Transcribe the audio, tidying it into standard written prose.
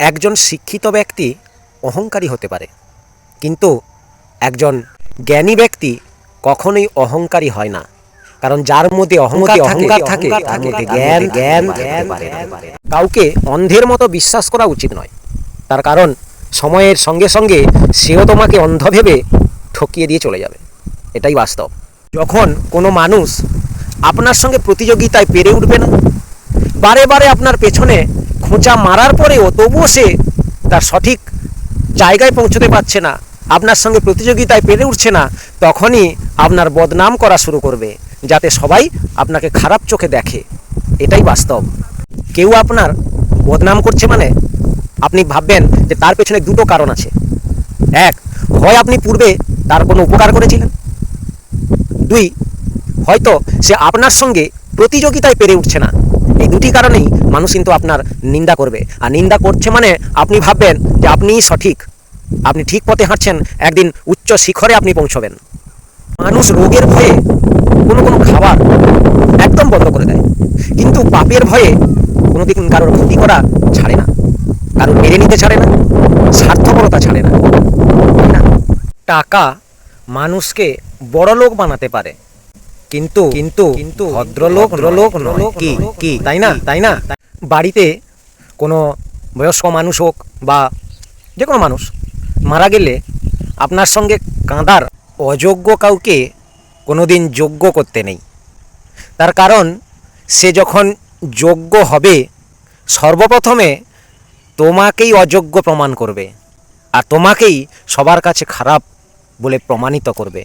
একজন শিক্ষিত ব্যক্তি অহংকারী হতে পারে, কিন্তু একজন জ্ঞানী ব্যক্তি কখনোই অহংকারী হয় না। কারণ যার মধ্যে অহংকার থাকে তার মধ্যে জ্ঞান থাকতে পারে না। কাউকে অন্ধের মতো বিশ্বাস করা উচিত নয়, তার কারণ সময়ের সঙ্গে সঙ্গে সেও তোমাকে অন্ধ ভেবে ঠকিয়ে দিয়ে চলে যাবে। এটাই বাস্তব। যখন কোনো মানুষ আপনার সঙ্গে প্রতিযোগিতায় পেরে উঠবে না, বারে বারে আপনার পেছনে খোঁচা মারার পরেও তবুও সে তার সঠিক জায়গায় পৌঁছতে পারছে না, আপনার সঙ্গে প্রতিযোগিতায় পেরে উঠছে না, তখনই আপনার বদনাম করা শুরু করবে, যাতে সবাই আপনাকে খারাপ চোখে দেখে। এটাই বাস্তব। কেউ আপনার বদনাম করছে মানে আপনি ভাববেন যে তার পেছনে দুটো কারণ আছে। এক, হয় আপনি পূর্বে তার কোনো উপকার করেছিলেন। দুই, হয়তো সে আপনার সঙ্গে প্রতিযোগিতায় পেরে উঠছে না। এই দুটি কারণেই মানুষ কিন্তু আপনার নিন্দা করবে। আর নিন্দা করছে মানে আপনি ভাববেন যে আপনিই সঠিক, আপনি ঠিক পথে হাঁটছেন, একদিন উচ্চ শিখরে আপনি পৌঁছবেন। মানুষ রোগের ভয়ে কোনো কোনো খাবার একদম বন্ধ করে দেয়, কিন্তু পাপের ভয়ে কোনোদিন কারোর ক্ষতি করা ছাড়ে না, কারোর মেরে নিতে ছাড়ে না, স্বার্থপরতা ছাড়ে না। টাকা মানুষকে বড়লোক বানাতে পারে, কিন্তু কিন্তু কিন্তু ভদ্রলোক নয়। কি তাই না? বাড়িতে কোনো বয়স্ক মানুষ হোক বা যে কোনো মানুষ মারা গেলে আপনার সঙ্গে কাঁদার অযোগ্য কাউকে কোনোদিন যোগ্য করতে নেই। তার কারণ সে যখন যোগ্য হবে, সর্বপ্রথমে তোমাকেই অযোগ্য প্রমাণ করবে, আর তোমাকেই সবার কাছে খারাপ বলে প্রমাণিত করবে।